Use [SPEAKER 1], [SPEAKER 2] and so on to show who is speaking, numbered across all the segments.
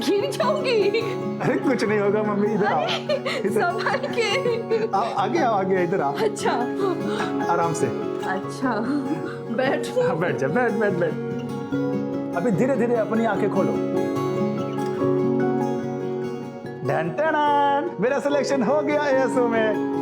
[SPEAKER 1] गिर जाऊंगी।
[SPEAKER 2] अरे कुछ नहीं होगा मम्मी, इधर आओ।
[SPEAKER 1] संभाल के।
[SPEAKER 2] आगे आओ, आगे इधर आओ।
[SPEAKER 1] अच्छा
[SPEAKER 2] आराम से।
[SPEAKER 1] अच्छा बैठ।
[SPEAKER 2] हाँ, बैठ जा, बैठ बैठ बैठ। अभी धीरे धीरे अपनी आंखें खोलो। डन टन, मेरा सिलेक्शन हो गया एएसओ में।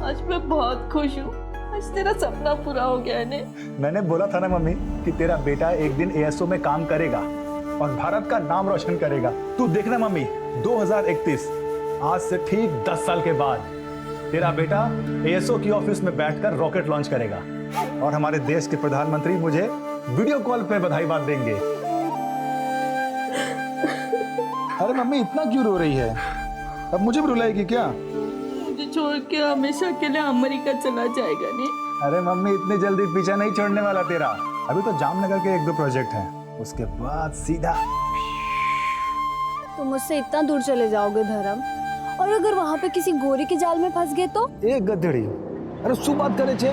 [SPEAKER 1] आज मैं बहुत खुश हूँ, आज तेरा सपना पूरा हो गया है।
[SPEAKER 2] मैंने बोला था ना मम्मी कि तेरा बेटा एक दिन एएसओ में काम करेगा और भारत का नाम रोशन करेगा। तू देखना मम्मी, 2031 आज से ठीक 10 साल के बाद तेरा बेटा एएसओ की ऑफिस में बैठकर रॉकेट लॉन्च करेगा और हमारे देश के प्रधानमंत्री मुझे वीडियो कॉल पे बधाई बात देंगे। अरे मम्मी इतना क्यों रो रही है? अब मुझे भी रुलाएगी क्या?
[SPEAKER 1] मुझे छोड़ के हमेशा के लिए अमेरिका चला जाएगा नहीं?
[SPEAKER 2] अरे मम्मी इतनी जल्दी पीछा नहीं छोड़ने वाला तेरा। अभी तो जामनगर के 1-2 प्रोजेक्ट हैं, उसके बाद सीधा।
[SPEAKER 3] तुम मुझसे इतना दूर चले जाओगे धर्म, और अगर वहाँ पे किसी गोरी के जाल में फंस गए तो?
[SPEAKER 2] एक गधड़ी। अरे सु बात करे छे।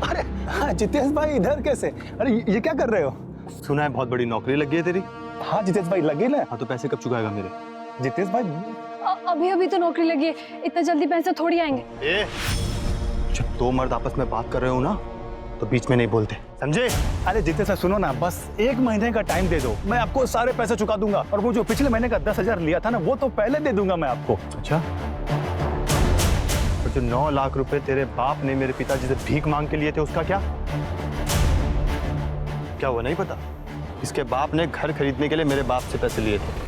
[SPEAKER 2] अरे हाँ, जितेश भाई इधर कैसे? अरे ये क्या कर रहे हो?
[SPEAKER 4] सुना है बहुत बड़ी नौकरी लगी है तेरी।
[SPEAKER 2] हाँ जितेश भाई लगी ना।
[SPEAKER 4] हाँ तो पैसे कब चुकाएगा मेरे?
[SPEAKER 2] जितेश भाई
[SPEAKER 3] अभी अभी तो नौकरी लगी है, इतना जल्दी पैसे थोड़ी आएंगे।
[SPEAKER 4] जब दो मर्द आपस में बात कर रहे हो ना तो बीच में नहीं बोलते, समझे?
[SPEAKER 2] अरे जितेश भाई सुनो ना, बस 1 महीने का टाइम दे दो, मैं आपको सारे पैसे चुका दूंगा। और वो जो पिछले महीने का 10,000 लिया था ना, वो तो पहले दे दूंगा मैं आपको।
[SPEAKER 4] अच्छा, तो जो 9 लाख रुपए तेरे बाप ने मेरे पिताजी से भीख मांग के लिए थे उसका क्या? क्या वो नहीं पता? इसके बाप ने घर खरीदने के लिए मेरे बाप से पैसे लिए थे।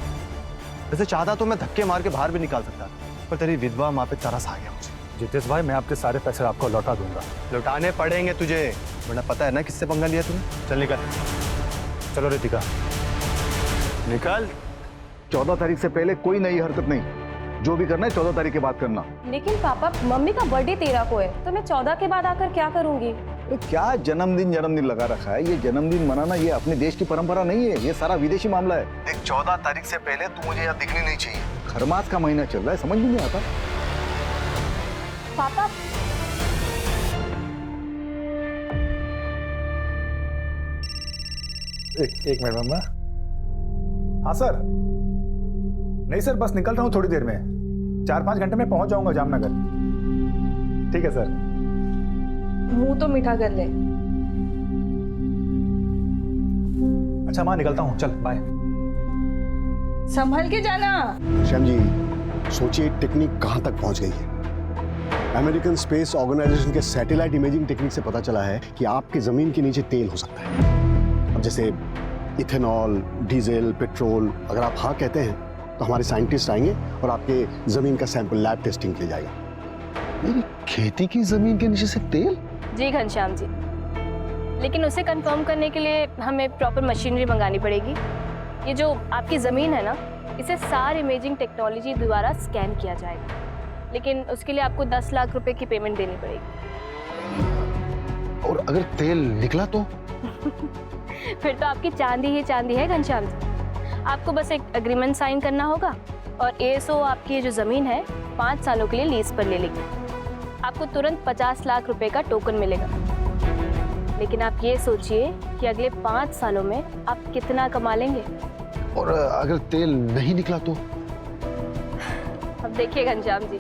[SPEAKER 4] वैसे चाहता तो मैं धक्के मार के बाहर भी निकाल सकता, पर तेरी विधवा माँ पे तरस आ गया मुझे।
[SPEAKER 2] जितेश भाई मैं आपके सारे पैसे आपको लौटा दूंगा।
[SPEAKER 4] लौटाने पड़ेंगे तुझे, वरना पता है ना किससे पंगा लिया तूने। चल निकल।
[SPEAKER 2] चलो रितिका
[SPEAKER 4] निकल।
[SPEAKER 5] 14 तारीख से पहले कोई नई हरकत नहीं, जो भी करना है 14 तारीख के बाद करना।
[SPEAKER 3] लेकिन पापा, मम्मी का बर्थडे 13 को है, तो मैं 14 के बाद आकर क्या करूंगी?
[SPEAKER 5] तो क्या जन्मदिन लगा रखा है? ये जन्मदिन मनाना ये अपने देश की परंपरा नहीं है, ये सारा विदेशी मामला है। देख 14 तारीख से पहले तू मुझे यहाँ दिखनी नहीं चाहिए। खरमास का महीना चल रहा है, समझ में नहीं आता।
[SPEAKER 3] पापा
[SPEAKER 2] एक मिनट मम्मा। हाँ सर। नहीं सर, बस निकल रहा हूँ थोड़ी देर में, 4-5 घंटे में पहुंच जाऊंगा जामनगर। ठीक है सर।
[SPEAKER 1] मुंह तो मीठा कर ले।
[SPEAKER 2] अच्छा माँ निकलता हूँ, चल बाय।
[SPEAKER 1] संभल के जाना।
[SPEAKER 6] श्याम जी, सोचिए टेक्निक कहां तक पहुंच गई है। अमेरिकन स्पेस ऑर्गेनाइजेशन के सैटेलाइट इमेजिंग टेक्निक से पता चला है कि आपकी जमीन के नीचे तेल हो सकता है। अब जैसे इथेनॉल, डीजल, पेट्रोल, अगर आप हाँ कहते हैं तो हमारे साइंटिस्ट आएंगे और आपके जमीन का सैंपल लैब टेस्टिंग के लिए जाएगा। मेरी खेती की जमीन के नीचे से तेल?
[SPEAKER 3] जी घनश्याम जी, लेकिन उसे कंफर्म करने के लिए हमें प्रॉपर मशीनरी मंगानी पड़ेगी। ये जो आपकी ज़मीन है ना, इसे सार इमेजिंग टेक्नोलॉजी द्वारा स्कैन किया जाएगा, लेकिन उसके लिए आपको 10 लाख रुपए की पेमेंट देनी पड़ेगी।
[SPEAKER 6] और अगर तेल निकला तो?
[SPEAKER 3] फिर तो आपकी चांदी ही चांदी है घनश्याम जी। आपको बस एक एग्रीमेंट साइन करना होगा और एएसओ आपकी ये जो ज़मीन है 5 सालों के लिए लीज पर ले लेगी। आपको तुरंत 50 लाख रुपए का टोकन मिलेगा। लेकिन आप ये सोचिए कि अगले 5 सालों में आप कितना कमा लेंगे।
[SPEAKER 6] और अगर तेल नहीं निकला तो?
[SPEAKER 3] अब देखिए घनश्याम जी,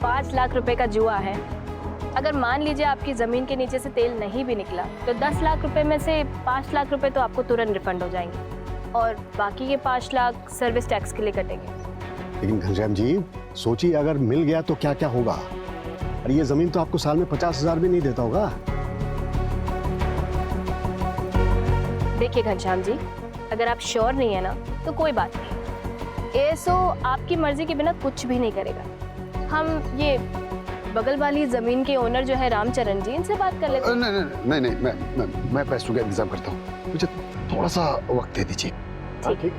[SPEAKER 3] 5 लाख रुपए का जुआ है। अगर मान लीजिए आपकी ज़मीन के नीचे से तेल नहीं भी निकला तो 10 लाख रुपए में से 5 लाख रुपए तो आपको तुरंत रिफंड हो जाएंगे और बाकी के 5 लाख सर्विस टैक्स के लिए कटेंगे।
[SPEAKER 6] लेकिन घनश्याम जी सोचिए, अगर मिल गया तो क्या क्या होगा? अरे ये जमीन तो आपको साल में 50,000 भी नहीं देता होगा।
[SPEAKER 3] देखिए घनश्याम जी, अगर आप श्योर नहीं है ना तो कोई बात नहीं, एएसओ आपकी मर्जी के बिना कुछ भी नहीं करेगा। हम ये बगल वाली जमीन के ओनर जो है रामचरण जी, इनसे बात कर लेते हैं।
[SPEAKER 6] नहीं, मैं पैसों का इंतजाम करता हूँ, मुझे थोड़ा सा वक्त दे दीजिए।
[SPEAKER 3] ठीक।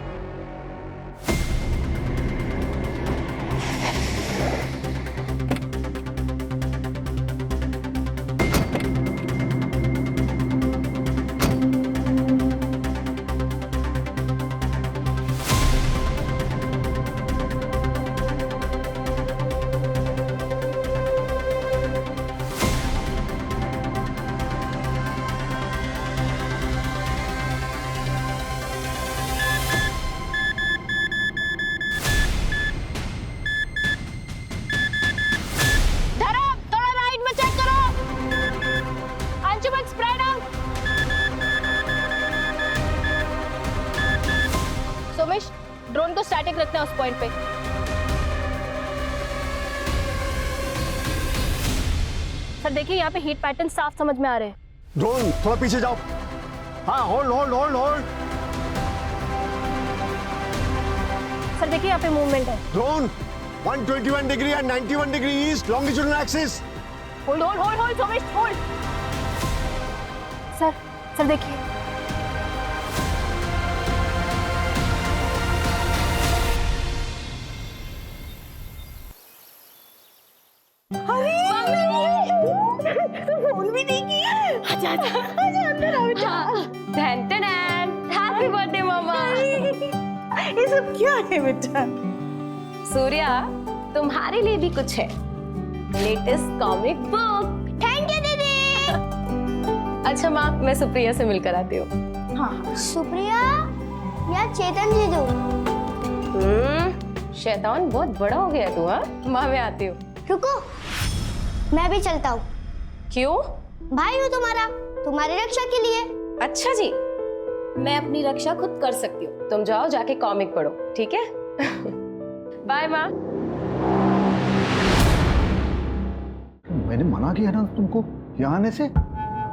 [SPEAKER 3] सोमेश, ड्रोन को स्टैटिक रखना है उस पॉइंट पे। सर देखिए यहाँ पे हीट पैटर्न साफ समझ में आ रहे हैं।
[SPEAKER 6] ड्रोन थोड़ा पीछे जाओ। हाँ, hold hold hold hold.
[SPEAKER 3] Sir देखिए यहाँ पे मूवमेंट है।
[SPEAKER 6] Drone 121 degree and 91 degree east longitudinal axis.
[SPEAKER 3] Hold hold hold hold Somesh, hold. Sir देखिए।
[SPEAKER 1] फोन भी नहीं किया। आजा अंदर आओ बेटा।
[SPEAKER 3] हैप्पी बर्थडे मामा।
[SPEAKER 1] ये सब क्या है बेटा?
[SPEAKER 3] सूर्या, तुम्हारे लिए भी कुछ है। Latest comic book. Thank you दीदी। अच्छा माँ, मैं सुप्रिया से मिलकर आती हूँ।
[SPEAKER 1] हाँ
[SPEAKER 7] सुप्रिया या चेतन जी दो।
[SPEAKER 3] शैतान बहुत बड़ा हो गया तू। हाँ माँ, मैं आती हूँ।
[SPEAKER 7] रुको, मैं भी चलता हूँ।
[SPEAKER 3] क्यों?
[SPEAKER 7] भाई हूँ तुम्हारी रक्षा के लिए।
[SPEAKER 3] अच्छा जी, मैं अपनी रक्षा खुद कर सकती हूँ। तुम जाओ, जाके कॉमिक पढ़ो, ठीक है? बाय माँ।
[SPEAKER 5] मैंने मना किया ना तुमको यहाँ आने से।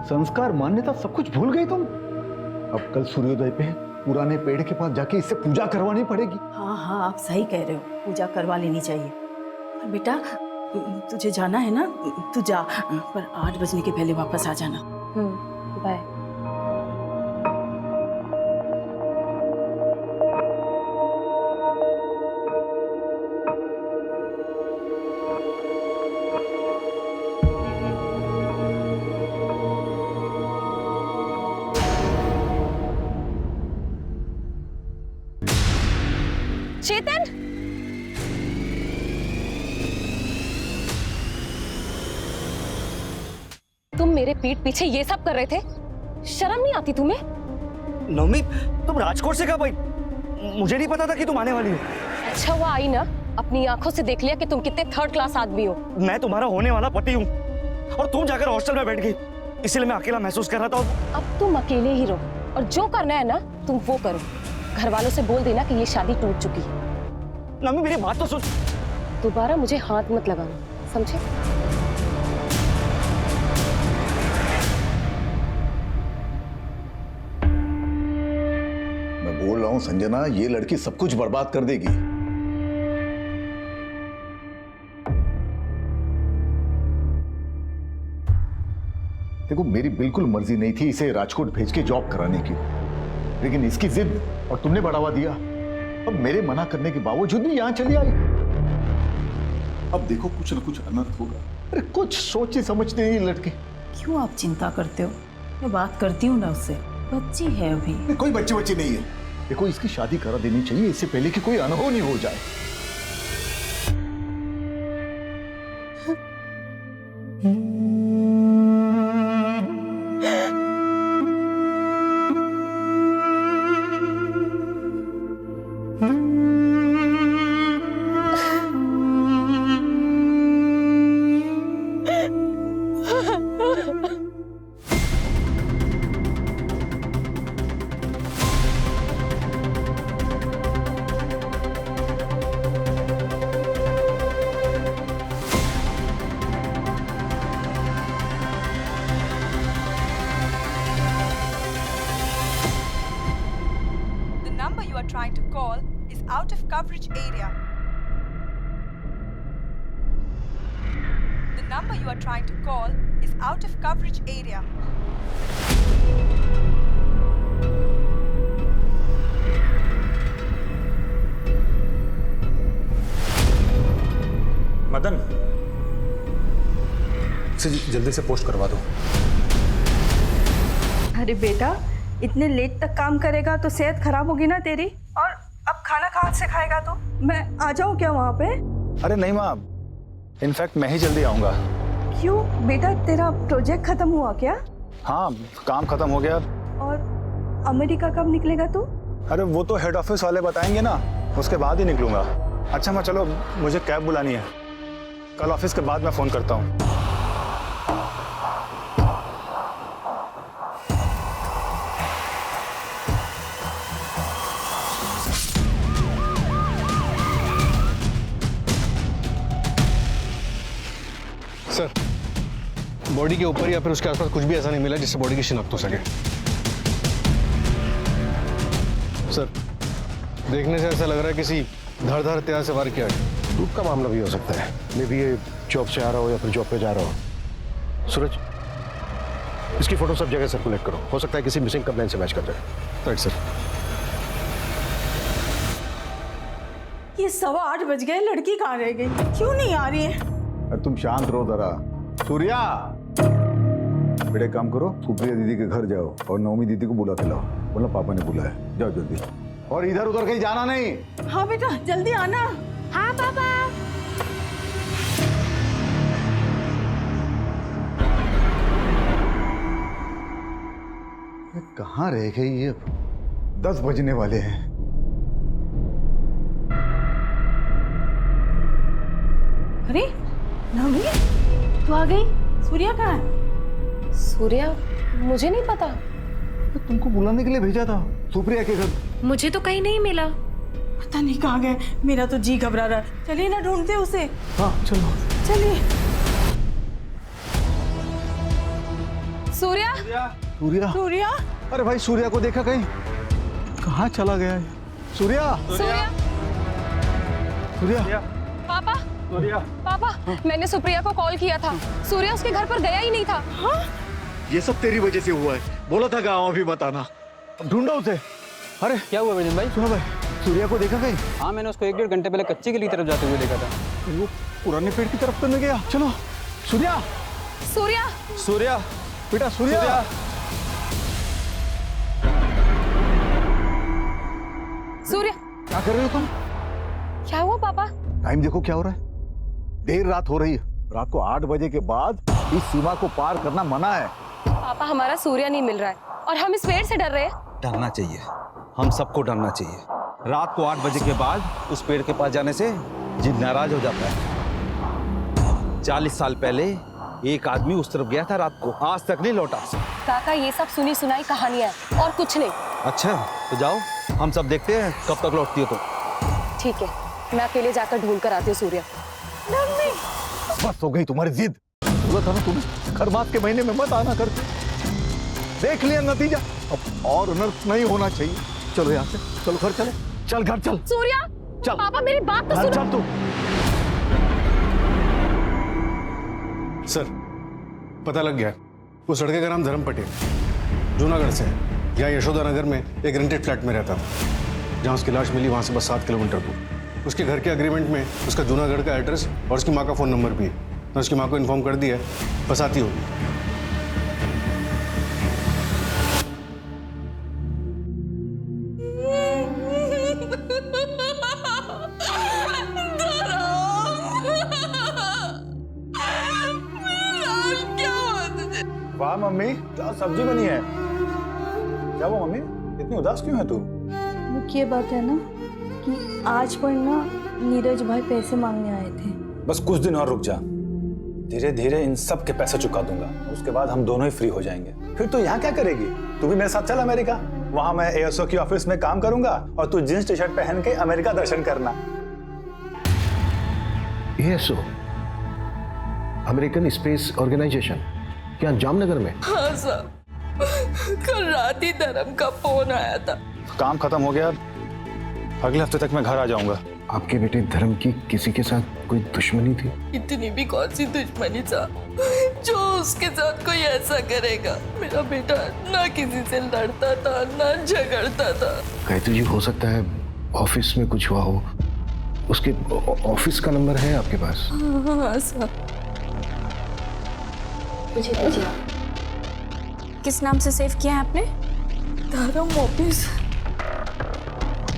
[SPEAKER 5] संस्कार, मान्यता सब कुछ भूल गई तुम। अब कल सूर्योदय पे पुराने पेड़ के पास जाके इससे पूजा करवानी पड़ेगी।
[SPEAKER 1] हाँ आप सही कह रहे हो, पूजा करवा लेनी चाहिए। और बेटा तुझे जाना है ना, तू जा, पर 8 बजने के पहले वापस आ जाना।
[SPEAKER 3] बाय। चेतन, तुम मेरे पीठ पीछे ये सब कर रहे थे? शर्म नहीं आती तुम्हें?
[SPEAKER 8] नवमी, तुम राजकोट से कब आई? मुझे नहीं पता था कि तुम आने वाली हो।
[SPEAKER 3] अच्छा हुआ आई ना, अपनी आंखों से देख लिया कि तुम कितने थर्ड क्लास आदमी हो।
[SPEAKER 8] मैं तुम्हारा होने वाला पति हूँ और तुम जाकर हॉस्टल में बैठ गई, इसलिए मैं अकेला महसूस कर रहा था।
[SPEAKER 3] अब तुम अकेले ही रहो और जो करना है ना तुम वो करो। घर वालों से बोल देना कि ये शादी टूट चुकी है।
[SPEAKER 8] नवमी मेरी बात तो सुन।
[SPEAKER 3] दोबारा मुझे हाथ मत लगाना, समझे?
[SPEAKER 5] मैं बोल रहा हूँ संजना, ये लड़की सब कुछ बर्बाद कर देगी। देखो, मेरी बिल्कुल मर्जी नहीं थी इसे राजकोट भेज के जॉब कराने की, लेकिन इसकी जिद और तुमने बढ़ावा दिया। अब मेरे मना करने के बावजूद भी यहाँ चली आई। अब देखो कुछ न कुछ अनर्थ होगा। अरे कुछ सोचती समझती नहीं लड़की।
[SPEAKER 1] क्यों आप चिंता करते हो? मैं बात करती हूँ ना उससे, बच्ची है अभी।
[SPEAKER 5] कोई बच्ची नहीं है। देखो, इसकी शादी करा देनी चाहिए इससे पहले कि कोई अनहोनी हो जाए।
[SPEAKER 9] The number you are trying to call is out of coverage area. The number you are trying to call is out of coverage area.
[SPEAKER 2] Madan, इसे जल्दी से पोस्ट करवा दो।
[SPEAKER 1] अरे बेटा, इतने लेट तक काम करेगा तो सेहत खराब होगी ना तेरी। और अब खाना कहाँ से खाएगा तू? मैं आ जाऊँ क्या वहाँ पे?
[SPEAKER 2] अरे नहीं माँ, इनफैक्ट मैं ही जल्दी आऊँगा।
[SPEAKER 1] क्यों बेटा, तेरा प्रोजेक्ट खत्म हुआ क्या?
[SPEAKER 2] हाँ, काम खत्म हो गया।
[SPEAKER 1] और अमेरिका कब निकलेगा तू?
[SPEAKER 2] अरे वो तो हेड ऑफिस वाले बताएंगे ना, उसके बाद ही निकलूंगा। अच्छा माँ, चलो मुझे कैब बुलानी है, कल ऑफिस के बाद मैं फ़ोन करता हूँ।
[SPEAKER 6] सर, बॉडी के ऊपर या फिर उसके आसपास कुछ भी ऐसा नहीं मिला जिससे बॉडी की शिनाख्त हो सके। सर, देखने से ऐसा लग रहा है किसी धारदार हथियार से वार किया है।
[SPEAKER 10] लूट का मामला भी हो सकता है। मे भी ये जॉब से आ रहा हो या फिर जॉब पे जा रहा हो। सूरज, इसकी फोटो सब जगह सर्कुलेट करो। हो सकता है किसी मिसिंग कंप्लेंट से मैच कर जाए।
[SPEAKER 6] Right sir.
[SPEAKER 1] ये 8:15 बज गए, लड़की कहाँ रह गई? क्यों नहीं आ रही है?
[SPEAKER 5] अरे तुम शांत रहो जरा। सूर्या, बेटे काम करो, सुप्रिया दीदी के घर जाओ और नवमी दीदी को बुला के लाओ। बोला पापा ने बुलाया, जाओ जल्दी। और इधर उधर कहीं जाना नहीं।
[SPEAKER 1] हाँ बेटा, जल्दी आना।
[SPEAKER 7] हाँ पापा।
[SPEAKER 5] कहाँ रह गई ये? 10 बजने वाले हैं।
[SPEAKER 1] अरे नवमी, तू आ गई? सूर्या कहाँ है?
[SPEAKER 3] सूर्या, मुझे नहीं पता।
[SPEAKER 5] तो तुमको बुलाने के लिए भेजा था सुप्रिया के घर।
[SPEAKER 3] मुझे तो कहीं नहीं मिला।
[SPEAKER 1] पता नहीं कहाँ गए, मेरा तो जी घबरा रहा है। चलिए ना ढूंढते उसे।
[SPEAKER 5] हाँ चलो।
[SPEAKER 1] चलिए।
[SPEAKER 3] सूर्या,
[SPEAKER 5] सूर्या,
[SPEAKER 1] सूर्या,
[SPEAKER 5] अरे भाई सूर्या को देखा कहीं? कहाँ चला गया है? सूर्या,
[SPEAKER 3] सूर्या,
[SPEAKER 5] सूर्या,
[SPEAKER 3] पापा, पापा, मैंने सुप्रिया को कॉल किया था। सूर्या उसके घर पर गया ही नहीं था।
[SPEAKER 1] हाँ?
[SPEAKER 5] ये सब तेरी वजह से हुआ है। बोला था गाँव भी बताना। ढूंढो उसे। अरे
[SPEAKER 11] क्या हुआ विजन भाई?
[SPEAKER 5] सुनो भाई, सूर्या को देखा कहीं?
[SPEAKER 11] हाँ, मैंने उसको 1-1.5 घंटे पहले कच्ची की तरफ जाते हुए देखा था।
[SPEAKER 5] वो पुराने पेड़ की तरफ तो नहीं गया? चलो। सूर्या,
[SPEAKER 3] सूर्या,
[SPEAKER 4] सूर्या,
[SPEAKER 5] बेटा सूर्या।
[SPEAKER 3] सूर्या,
[SPEAKER 5] क्या कर रहे हो तुम?
[SPEAKER 3] क्या हुआ पापा?
[SPEAKER 5] टाइम देखो क्या हो रहा है। देर रात हो रही है। रात को 8 बजे के बाद इस सीमा को पार करना मना है।
[SPEAKER 3] पापा, हमारा सूर्या नहीं मिल रहा है और हम इस पेड़ से डर रहे हैं।
[SPEAKER 8] डरना चाहिए, हम सबको डरना चाहिए। रात को 8 बजे के बाद उस पेड़ के पास जाने से जिन नाराज हो जाता है। 40 साल पहले एक आदमी उस तरफ गया था रात को, आज तक नहीं लौटा।
[SPEAKER 3] काका, ये सब सुनी सुनाई कहानियां हैं और कुछ नहीं।
[SPEAKER 8] अच्छा, तो जाओ, हम सब देखते हैं कब तक लौटती हो तुम।
[SPEAKER 3] ठीक है, मैं अकेले जाकर ढूंढ कर आती हूँ सूर्या।
[SPEAKER 5] बस हो गई तुम्हारी जिद। बोला था ना तुम्हें, खर मास के महीने में मत आना करते। देख लिया नतीजा। अब और अनर्थ नहीं होना चाहिए। चलो यहाँ से, चलो घर चले। चल घर चल।
[SPEAKER 3] सूर्या,
[SPEAKER 5] चल।
[SPEAKER 3] पापा मेरी बात तो
[SPEAKER 5] घर
[SPEAKER 3] सुनो।
[SPEAKER 5] चल तू।
[SPEAKER 6] सर, पता लग गया। उस लड़के का नाम धर्म पटेल, जूनागढ़ से है। यहाँ यशोदा नगर में एक रेंटेड फ्लैट में रहता था। जहाँ उसकी लाश मिली वहाँ से बस 7 किलोमीटर दूर। उसके घर के एग्रीमेंट में उसका जूनागढ़ का एड्रेस और उसकी माँ का फ़ोन नंबर भी है। तो उसकी माँ को इन्फॉर्म कर दिया है, बस आती होगी।
[SPEAKER 2] वाह मम्मी, क्या सब्जी बनी है? क्या वो मम्मी, इतनी उदास क्यों है तू?
[SPEAKER 12] मुख्य बात है ना कि आज पर ना नीरज भाई पैसे मांगने आए थे।
[SPEAKER 2] बस कुछ दिन और रुक जा, धीरे धीरे इन सब के पैसे चुका दूंगा। उसके बाद हम दोनों ही फ्री हो जाएंगे। फिर तू यहाँ क्या करेगी? तू भी मेरे साथ चल अमेरिका। वहां मैं एएसओ की ऑफिस में काम करूंगा और तू जींस टी शर्ट पहन के अमेरिका दर्शन करना।
[SPEAKER 10] एएसओ, अमेरिकन स्पेस ऑर्गेनाइजेशन, क्या जामनगर में?
[SPEAKER 12] हाँ साहब, कल रात ही धर्म का फोन आया था।
[SPEAKER 2] काम खत्म हो गया, अगले हफ्ते तक मैं घर आ जाऊंगा।
[SPEAKER 10] आपके बेटे धर्म की किसी के साथ कोई दुश्मनी थी?
[SPEAKER 12] इतनी भी कौन सी दुश्मनी था जो उसके साथ कोई ऐसा करेगा। मेरा बेटा ना किसी से लड़ता था ना झगड़ता था।
[SPEAKER 10] गायत्री जी, हो सकता है ऑफिस में कुछ हुआ हो। उसके ऑफिस का नंबर है आपके पास?
[SPEAKER 12] हाँ साहब।
[SPEAKER 3] मुझे दीजिए। किस नाम से सेव किया है आपने?
[SPEAKER 12] धर्म office.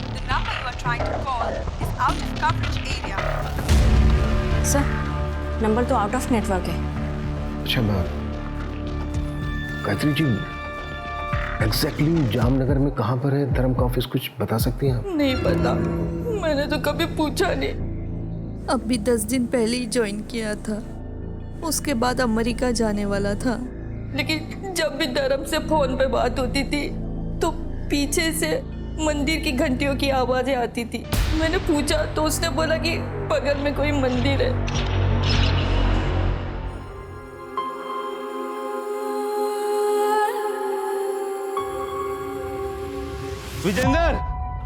[SPEAKER 9] The number you are trying to call is out of coverage area.
[SPEAKER 3] Sir, number तो आउट ऑफ नेटवर्क है।
[SPEAKER 10] अच्छा मैम, गायत्री जी एग्जैक्टली जामनगर में कहाँ पर है धर्म का ऑफिस, कुछ बता सकती हैं आप?
[SPEAKER 12] नहीं पता, मैंने तो कभी पूछा नहीं। अभी 10 दिन पहले ही ज्वाइन किया था। उसके बाद अमेरिका जाने वाला था, लेकिन जब भी धर्म से फोन पे बात होती थी तो पीछे से मंदिर की घंटियों की आवाजें आती थी। मैंने पूछा तो उसने बोला कि बगल में कोई मंदिर है।
[SPEAKER 8] विजेंद्र,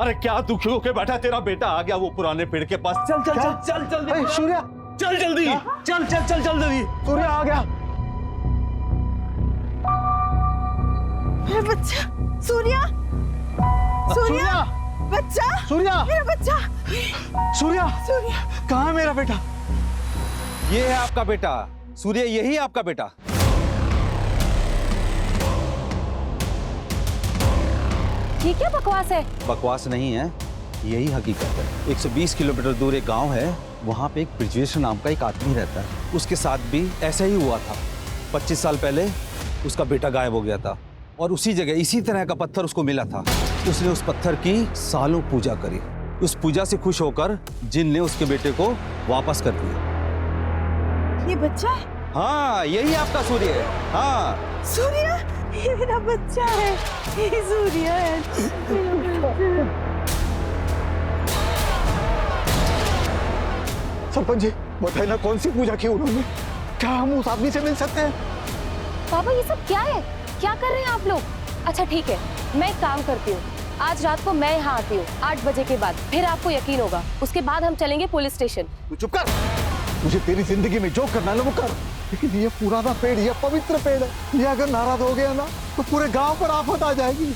[SPEAKER 8] अरे क्या दुखी होके बैठा, तेरा बेटा आ गया वो पुराने पेड़ के पास। चल चल चल चल जल्दी।
[SPEAKER 4] सूर्या,
[SPEAKER 8] चल जल्दी, चल चल चल चल जल्दी।
[SPEAKER 4] सूर्या आ गया।
[SPEAKER 1] मेरा बच्चा सूर्या, सूर्या, बच्चा,
[SPEAKER 4] सूर्या,
[SPEAKER 1] मेरा बच्चा,
[SPEAKER 4] सूर्या,
[SPEAKER 1] सूर्या।
[SPEAKER 4] कहाँ है मेरा बेटा?
[SPEAKER 8] ये है आपका बेटा सूर्य, यही आपका बेटा।
[SPEAKER 3] ये क्या बकवास है?
[SPEAKER 8] बकवास नहीं है, यही हकीकत है। 120 किलोमीटर दूर एक गांव है, वहां पे एक ब्रिजेश नाम का एक आदमी रहता है। उसके साथ भी ऐसा ही हुआ था। 25 साल पहले उसका बेटा गायब हो गया था और उसी जगह इसी तरह का पत्थर उसको मिला था। उसने उस पत्थर की सालों पूजा करी। उस पूजा से खुश होकर जिन ने उसके बेटे को वापस कर दिया।
[SPEAKER 1] ये बच्चा है?
[SPEAKER 8] हाँ, यही आपका सूर्य है। हाँ
[SPEAKER 1] सूर्या, ये मेरा बच्चा है, ये सूर्या है, मेरा बच्चा।
[SPEAKER 5] सरपंच जी बताइए ना, कौन सी पूजा की उन्होंने? क्या हम उस आदमी से मिल सकते हैं?
[SPEAKER 3] बाबा ये सब क्या है? क्या कर रहे हैं आप लोग? अच्छा ठीक है, मैं एक काम करती हूँ, आज रात को मैं यहाँ आती हूँ 8 बजे के बाद, फिर आपको यकीन होगा। उसके बाद हम चलेंगे पुलिस स्टेशन।
[SPEAKER 5] तू चुप कर। मुझे तेरी जिंदगी में जो करना है वो कर, लेकिन ये पुराना पेड़, ये पवित्र पेड़ है, ये अगर नाराज हो गया ना तो पूरे गांव पर आफत आ जाएगी।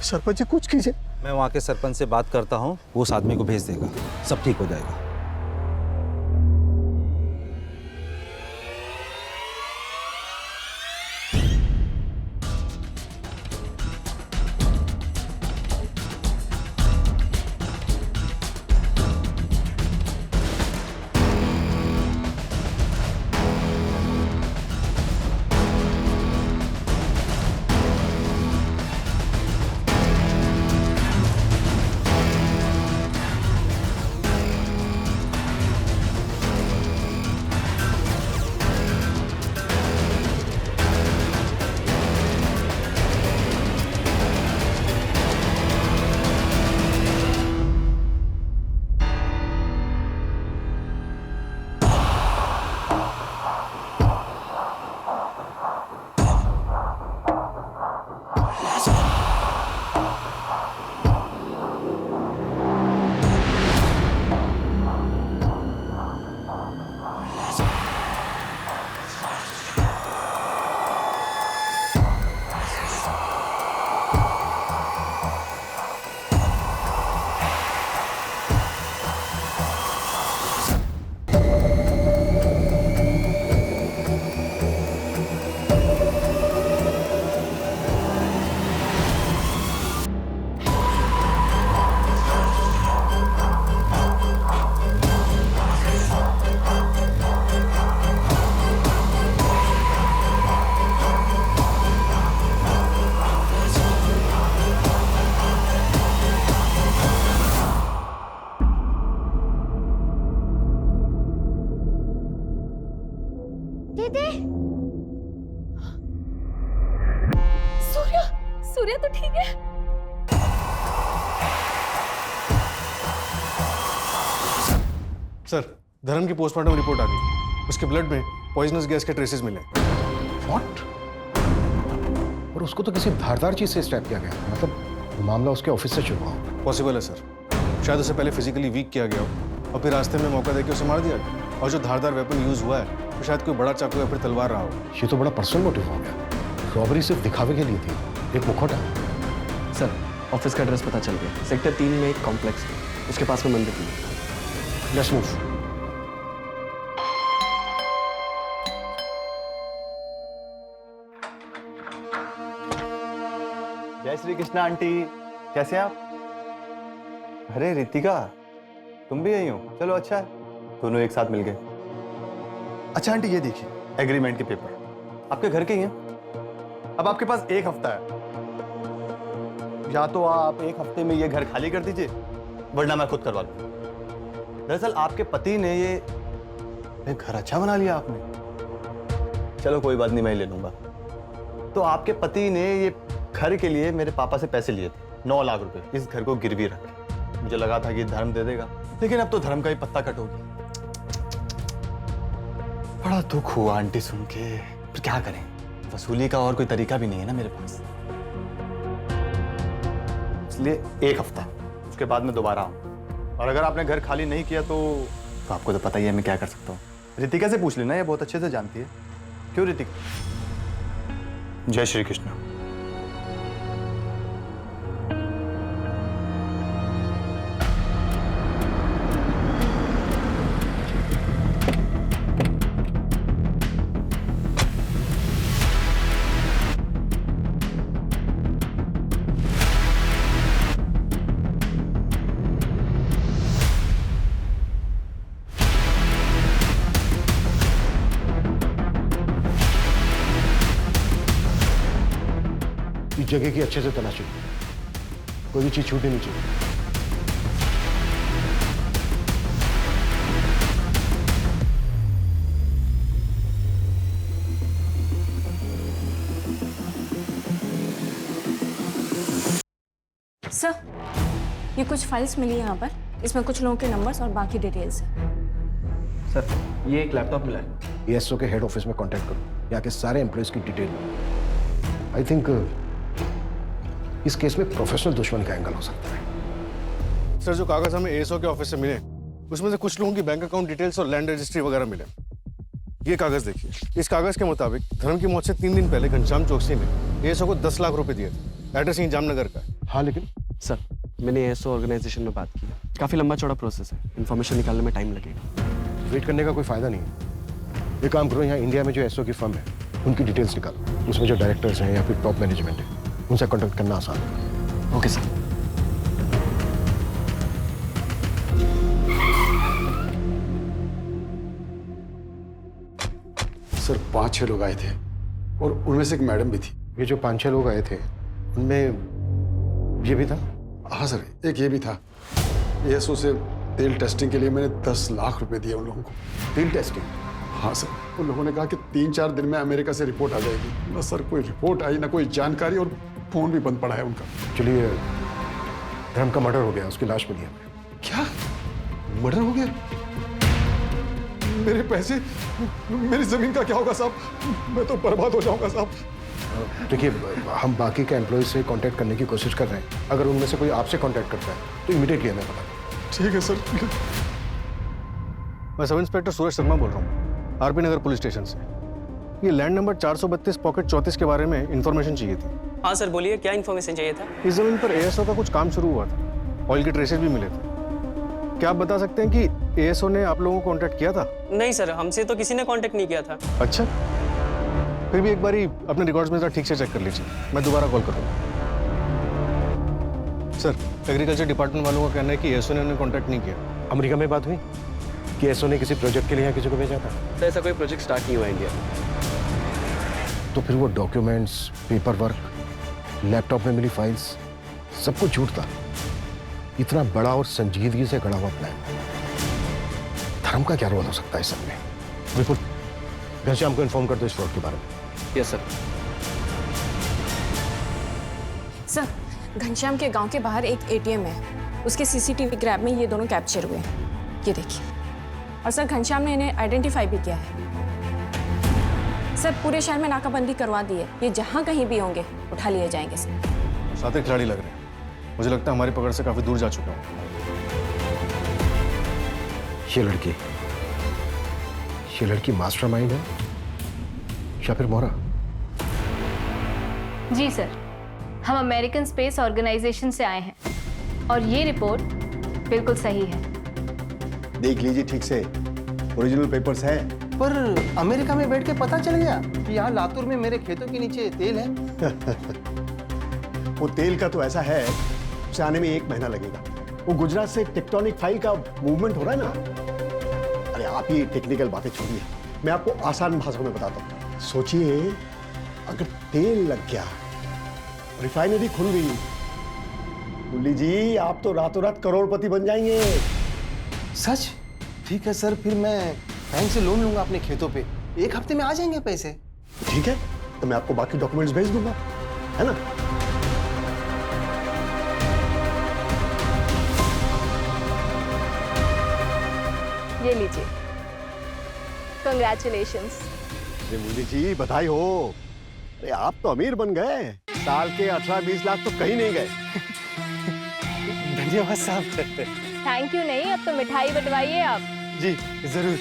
[SPEAKER 5] सरपंच जी कुछ कीजिए।
[SPEAKER 8] मैं वहाँ के सरपंच से बात करता हूँ, वो उस आदमी को भेज देगा, सब ठीक हो जाएगा।
[SPEAKER 7] दीदी,
[SPEAKER 3] सूर्या तो ठीक है।
[SPEAKER 10] सर, धर्म की पोस्टमार्टम रिपोर्ट आ गई। उसके ब्लड में पॉइजनस गैस के ट्रेसेस मिले।
[SPEAKER 6] व्हाट? और उसको तो किसी धारदार चीज से स्टैप किया गया, मतलब मामला उसके ऑफिस से शुरू हुआ।
[SPEAKER 10] पॉसिबल है सर, शायद उसे पहले फिजिकली वीक किया गया हो और फिर रास्ते में मौका देकर उसे मार दिया गया। और जो धारदार वेपन यूज हुआ है तो शायद कोई बड़ा चाकू या फिर तलवार रहा हो।
[SPEAKER 6] ये तो बड़ा पर्सनल मोटिव हो गया। रॉबरी सिर्फ दिखावे के लिए थी, एक मुखौटा।
[SPEAKER 13] सर, ऑफिस का एड्रेस पता चल गया। सेक्टर 3 में एक कॉम्प्लेक्स है, उसके पास में मंदिर भी।
[SPEAKER 6] Let's move.
[SPEAKER 4] जय श्री कृष्णा आंटी, कैसे हैं आप? अरे रितिका, तुम भी यही हो? चलो अच्छा है, दोनों एक साथ मिल गए। अच्छा आंटी ये देखिए, एग्रीमेंट के पेपर आपके घर के ही हैं। अब आपके पास 1 हफ्ता है, या तो आप 1 हफ्ते में ये घर खाली कर दीजिए, वरना मैं खुद करवा लूँ। दरअसल आपके पति ने ये घर अच्छा बना लिया आपने। चलो कोई बात नहीं, मैं ले लूंगा। तो आपके पति ने ये घर के लिए मेरे पापा से पैसे लिए थे, 9 लाख रुपए, इस घर को गिरवी रख के। मुझे लगा था कि धर्म दे देगा, लेकिन अब तो धर्म का ही पत्ता कट हो गया। बड़ा दुख हुआ आंटी सुन के, पर क्या करें, वसूली का और कोई तरीका भी नहीं है ना मेरे पास। इसलिए 1 हफ्ता, उसके बाद मैं दोबारा आऊँ। और अगर आपने घर खाली नहीं किया तो आपको तो पता ही है मैं क्या कर सकता हूँ। रितिका से पूछ लेना, ये बहुत अच्छे से जानती है। क्यों रितिका? जय श्री कृष्ण।
[SPEAKER 10] इस जगह की अच्छे से तलाशी, कोई भी चीज छूटनी नहीं चाहिए।
[SPEAKER 12] सर, ये कुछ फाइल्स मिली यहाँ पर, इसमें कुछ लोगों के नंबर्स और बाकी डिटेल्स हैं।
[SPEAKER 13] सर, ये एक लैपटॉप मिला है।
[SPEAKER 10] एएसओ के हेड ऑफिस में कांटेक्ट करो, यहाँ के सारे एम्प्लॉयज की डिटेल। आई थिंक इस केस में प्रोफेशनल दुश्मन का एंगल हो सकता है।
[SPEAKER 6] सर, जो कागज हमें एएसओ के ऑफिस से मिले, उसमें से कुछ लोगों की बैंक अकाउंट डिटेल्स और लैंड रजिस्ट्री वगैरह मिले। ये कागज देखिए, इस कागज के मुताबिक धर्म की मौत से 3 दिन पहले घनश्याम चौकसी ने एएसओ को 10 लाख रुपए दिए थे। एड्रेस यहीं जामनगर का है।
[SPEAKER 10] हाँ, लेकिन
[SPEAKER 13] सर, मैंने एएसओ ऑर्गेनाइजेशन में बात की है। काफ़ी लंबा चौड़ा प्रोसेस है, इन्फॉर्मेशन निकालने में टाइम लगेगा।
[SPEAKER 10] वेट करने का कोई फायदा नहीं है। एक काम करो, यहाँ इंडिया में जो एसओ की फर्म है उनकी डिटेल्स निकालो, उसमें जो डायरेक्टर्स हैं या फिर टॉप मैनेजमेंट है उनसे कॉन्टेक्ट करना आसान है।
[SPEAKER 13] Okay sir.
[SPEAKER 6] सर, 5-6 लोग आए थे और उनमें से एक मैडम भी थी।
[SPEAKER 10] ये जो 5-6 लोग आए थे उनमें ये भी था?
[SPEAKER 6] हाँ सर, एक ये भी था। एएसओ से तेल टेस्टिंग के लिए मैंने 10 लाख रुपए दिए उन लोगों को।
[SPEAKER 10] तेल टेस्टिंग?
[SPEAKER 6] हाँ सर, उन लोगों ने कहा कि 3-4 दिन में अमेरिका से रिपोर्ट आ जाएगी। ना सर कोई रिपोर्ट आई, ना कोई जानकारी, और फोन भी बंद पड़ा है उनका।
[SPEAKER 10] चलिए, धर्म का मर्डर हो गया, उसकी लाश मिली है।
[SPEAKER 6] क्या मर्डर हो गया? मेरे पैसे, मेरी जमीन का क्या होगा साहब? मैं तो बर्बाद हो जाऊंगा साहब।
[SPEAKER 10] देखिए, हम बाकी के एम्प्लॉय से कांटेक्ट करने की कोशिश कर रहे हैं। अगर उनमें से कोई आपसे कांटेक्ट करता है तो इमीडिएटली हमें पता।
[SPEAKER 6] ठीक है सर। मैं सब इंस्पेक्टर सूरज शर्मा बोल रहा हूँ, आरपी नगर पुलिस स्टेशन से। ये लैंड नंबर 432 पॉकेट 34 के बारे में इंफॉर्मेशन चाहिए थी।
[SPEAKER 11] हाँ सर, बोलिए, क्या इन्फॉर्मेशन चाहिए था?
[SPEAKER 6] इस जमीन पर एएसओ का कुछ काम शुरू हुआ था, ऑयल के ट्रेसेस भी मिले थे। क्या आप बता सकते हैं कि एएसओ ने आप लोगों को कांटेक्ट किया था?
[SPEAKER 11] नहीं सर, हमसे तो किसी ने कांटेक्ट नहीं किया था।
[SPEAKER 6] अच्छा, फिर भी एक बारी अपने रिकॉर्ड्स में ठीक से चेक कर लीजिए, मैं दोबारा कॉल करूँगा। सर, एग्रीकल्चर डिपार्टमेंट वालों का कहना है कि एएसओ ने उन्हें कांटेक्ट नहीं किया।
[SPEAKER 10] अमेरिका में बात हुई कि एसओ ने किसी प्रोजेक्ट के लिए यहाँ किसी को भेजा था?
[SPEAKER 13] तो ऐसा कोई प्रोजेक्ट स्टार्ट नहीं हुआ इंडिया में।
[SPEAKER 10] तो फिर वो डॉक्यूमेंट्स, पेपर वर्क, लैपटॉप में मिली फाइल्स, सब कुछ झूठ था। इतना बड़ा और संजीदगी से गढ़ा हुआ प्लान, धर्म का क्या रोल हो सकता है इस सब में? बिल्कुल, घनश्याम को इन्फॉर्म कर दो इस फ्रॉड के बारे में।
[SPEAKER 13] Yes sir.
[SPEAKER 12] सर, घनश्याम के गांव के बाहर एक एटीएम है, उसके सीसीटीवी ग्रैब में ये दोनों कैप्चर हुए हैं। ये देखिए। और सर, घनश्याम ने इन्हें आइडेंटिफाई भी किया है। सर, पूरे शहर में नाकाबंदी करवा दी है, ये जहां कहीं भी होंगे उठा लिए जाएंगे सर।
[SPEAKER 6] साथ ही खिलाड़ी लग रहे हैं, मुझे लगता है हमारी पकड़ से काफी दूर जा चुका हूँ।
[SPEAKER 10] ये लड़की मास्टरमाइंड है या फिर मोहरा?
[SPEAKER 3] जी सर, हम अमेरिकन स्पेस ऑर्गेनाइजेशन से आए हैं और ये रिपोर्ट बिल्कुल सही है।
[SPEAKER 6] देख लीजिए ठीक से, ओरिजिनल पेपर्स हैं।
[SPEAKER 14] पर अमेरिका में बैठ के पता चल गया कि यहाँ लातूर में मेरे खेतों के नीचे तेल है।
[SPEAKER 6] वो तेल का तो ऐसा है, उसे आने में 1 महीना लगेगा। वो गुजरात से टेक्टोनिक फाइल का मूवमेंट हो रहा है ना। अरे आप ये टेक्निकल बातें छोड़िए, मैं आपको आसान भाषा में बताता हूँ। सोचिए, अगर तेल लग गया, रिफाइनरी खुल गई, मुरली जी आप तो रातों रात करोड़पति बन जाएंगे।
[SPEAKER 14] सच? ठीक है सर, फिर मैं बैंक से लोन लूंगा अपने खेतों पे। 1 हफ्ते में आ जाएंगे पैसे।
[SPEAKER 6] ठीक है, तो मैं आपको बाकी डॉक्यूमेंट्स भेज दूंगा, है ना?
[SPEAKER 3] ये लीजिए, कंग्रेचुलेशंस।
[SPEAKER 6] अरे मुरली जी बधाई हो। अरे आप तो अमीर बन गए, साल के 18-20 लाख तो कहीं नहीं गए।
[SPEAKER 14] धन्यवाद साहब।
[SPEAKER 3] थैंक यू नहीं, अब तो मिठाई बंटवाइए आप।
[SPEAKER 14] जी जरूर।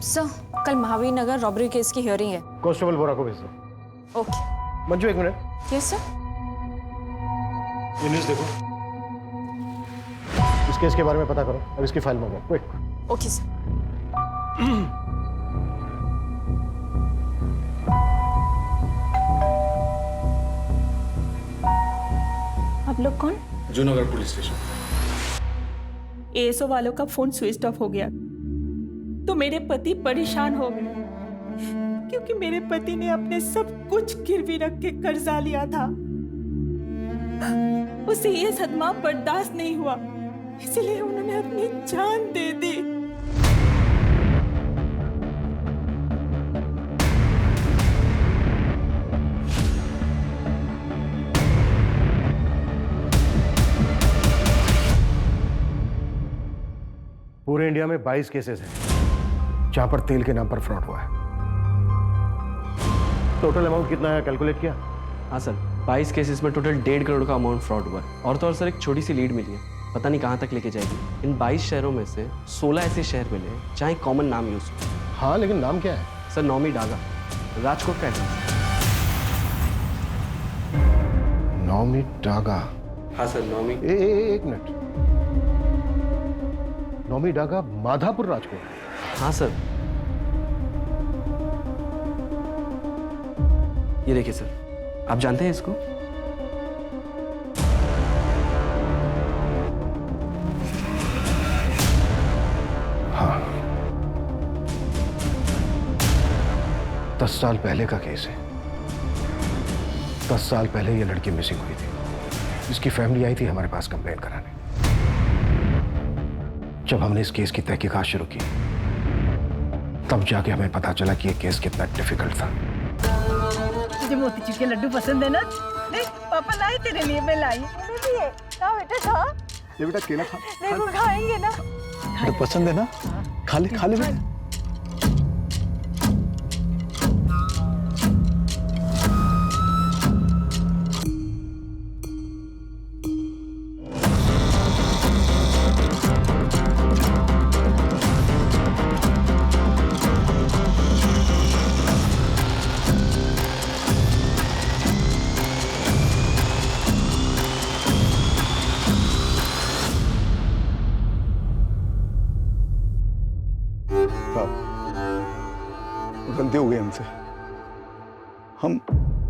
[SPEAKER 12] सर, कल महावीर नगर रॉबरी केस की हियरिंग है।
[SPEAKER 10] कांस्टेबल बोरा को भेज दो।
[SPEAKER 12] ओके।
[SPEAKER 10] मंजू एक मिनट।
[SPEAKER 12] Yes sir.
[SPEAKER 10] ये न्यूज़ देखो, इस केस के बारे में पता करो और इसकी फाइल मंगाओ, क्विक।
[SPEAKER 12] Okay sir.
[SPEAKER 1] आप लोग कौन?
[SPEAKER 10] Junagadh police station.
[SPEAKER 15] एएसओ वालों का फोन स्विच ऑफ हो गया तो मेरे पति परेशान हो गए, क्योंकि मेरे पति ने अपने सब कुछ गिरवी रख के कर्जा लिया था। उसे ये सदमा बर्दाश्त नहीं हुआ, इसलिए उन्होंने अपनी जान दे दी।
[SPEAKER 10] पूरे इंडिया में 22 केसेस हैं जहां पर तेल के नाम पर फ्रॉड हुआ है। टोटल अमाउंट कितना है कैलकुलेट किया?
[SPEAKER 13] हाँ सर, 22 केसेस में टोटल 1.5 करोड़ का अमाउंट फ्रॉड हुआ है। और तो और सर, एक छोटी सी लीड मिली है, पता नहीं कहाँ तक लेके जाएगी। इन 22 शहरों में से 16 ऐसे शहर मिले जहाँ एक कॉमन नाम यूज हो।
[SPEAKER 10] हाँ, लेकिन नाम क्या है?
[SPEAKER 13] सर, नौमी डागा, राजकोट का एड्रेस।
[SPEAKER 10] नौमी डागा?
[SPEAKER 13] हाँ सर, नौमी।
[SPEAKER 10] एक मिनट, नौमी डागा माधापुर राजकोट?
[SPEAKER 13] हाँ सर। ये देखिए सर, आप जानते हैं इसको?
[SPEAKER 10] हाँ, 10 साल पहले का केस है। 10 साल पहले ये लड़की मिसिंग हुई थी। इसकी फैमिली आई थी हमारे पास कंप्लेंट कराने। जब हमने इस केस की तहकीकात शुरू की, तब जाके हमें पता चला कि ये केस कितना डिफिकल्ट था।
[SPEAKER 1] तुझे मोतीचूर के लड्डू पसंद है ना? देख, पापा लाई तेरे लिए, मैं लाई। मेरे लिए खा बेटा, खा।
[SPEAKER 6] ये बेटा केला खा।
[SPEAKER 1] देखो खाएंगे ना?
[SPEAKER 6] बेटा पसंद है ना? खा ले बेटा। गलती हो गई हमसे, हम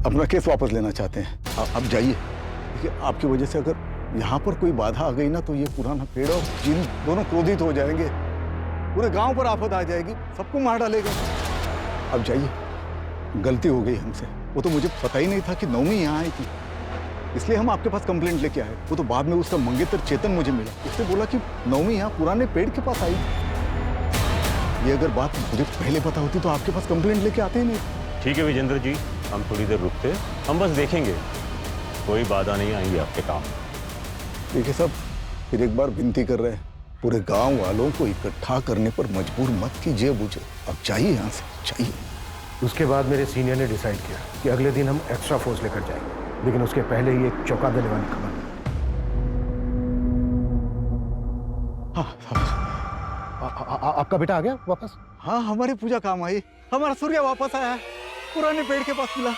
[SPEAKER 6] अपना केस वापस लेना चाहते हैं। आप जाइए। देखिए, आपकी वजह से अगर यहाँ पर कोई बाधा आ गई ना, तो ये पुराना पेड़ और जिन दोनों क्रोधित हो जाएंगे, पूरे गांव पर आफत आ जाएगी, सबको मार डालेगा। अब जाइए, गलती हो गई हमसे। वो तो मुझे पता ही नहीं था कि नौमी यहाँ आई थी, इसलिए हम आपके पास कंप्लेंट लेके आए। वो तो बाद में उसका मंगेतर चेतन मुझे मिला, उसने बोला कि नौमी यहाँ पुराने पेड़ के पास आई। ये अगर बात मुझे पहले पता होती तो आपके पास कंप्लेंट लेके आते ही नहीं।
[SPEAKER 16] ठीक है विजेंद्र जी, हम थोड़ी देर रुकते, हम बस देखेंगे, कोई बाधा नहीं आएंगी आपके काम।
[SPEAKER 6] देखिए साहब, फिर एक बार विनती कर रहे हैं, पूरे गांव वालों को इकट्ठा करने पर मजबूर मत कीजिए मुझे। अब चाहिए यहाँ से, चाहिए।
[SPEAKER 10] उसके बाद मेरे सीनियर ने डिसाइड किया कि अगले दिन हम एक्स्ट्रा फोर्स लेकर जाएंगे, लेकिन उसके पहले ही एक चौंका देने वाली खबर। आपका बेटा आ गया वापस?
[SPEAKER 2] हाँ, हमारी पूजा काम आई, हमारा सूर्य वापस आया, पुराने पेड़ के पास मिला।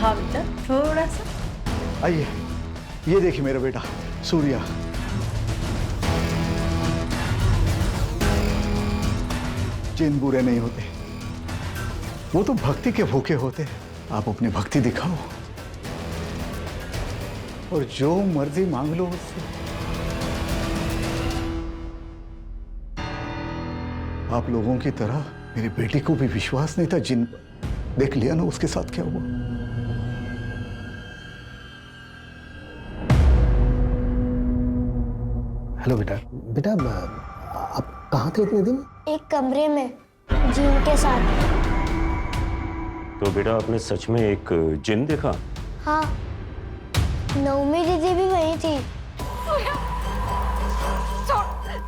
[SPEAKER 1] हाँ बेटा, थोड़ा सा।
[SPEAKER 2] आइए, ये देखिए मेरा बेटा सूर्या। जिन बुरे नहीं होते, वो तो भक्ति के भूखे होते हैं। आप अपनी भक्ति दिखाओ और जो मर्जी मांग लो उससे। आप लोगों की तरह मेरी बेटी को भी विश्वास नहीं था जिन पर। देख लिया ना उसके साथ क्या हुआ।
[SPEAKER 10] हेलो बेटा। बेटा आप कहाँ थे इतने दिन?
[SPEAKER 7] एक कमरे में जिन के साथ।
[SPEAKER 16] तो बेटा आपने सच में एक जिन देखा?
[SPEAKER 7] हाँ, नवमी दीदी भी वही थी।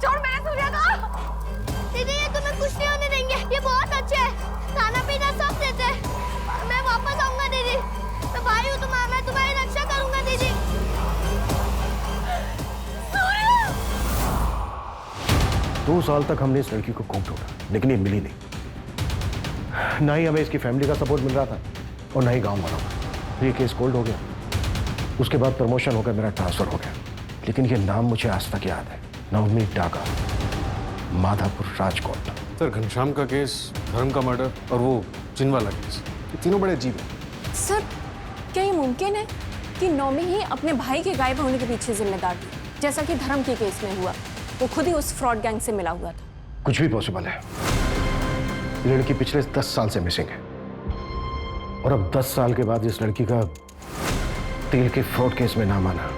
[SPEAKER 9] छोड़ मेरे सूर्या को।
[SPEAKER 7] दीदी ये तुम्हें कुछ नहीं होने देंगे, ये बहुत अच्छे हैं, खाना पीना सब देते हैं। मैं वापस आऊंगा दीदी, मैं भाई हूँ तुम्हारा, मैं तुम्हारी रक्षा करूंगा दीदी।
[SPEAKER 10] 2 साल तक हमने इस लड़की को खूब ढूंढा, लेकिन ये मिली नहीं। ना ही हमें इसकी फैमिली का सपोर्ट मिल रहा था और ना ही गांव वालों का। ये केस कोल्ड हो गया, उसके बाद प्रमोशन होकर मेरा ट्रांसफर हो गया, लेकिन ये नाम मुझे आज तक याद है। नवमी डागा, माधापुर, राजकोट।
[SPEAKER 13] सर घनश्याम का केस, धर्म का मर्डर और वो जिन वाला केस, ये तीनों बड़े अजीब हैं।
[SPEAKER 3] सर क्या ये मुमकिन है कि नौमी ही अपने भाई के गायब होने के पीछे जिम्मेदार थी, जैसा कि धर्म के केस में हुआ? वो खुद ही उस फ्रॉड गैंग से मिला हुआ था।
[SPEAKER 10] कुछ भी पॉसिबल है। लड़की पिछले 10 साल से मिसिंग है और अब 10 साल के बाद इस लड़की का तेल के फ्रॉड केस में नाम आना,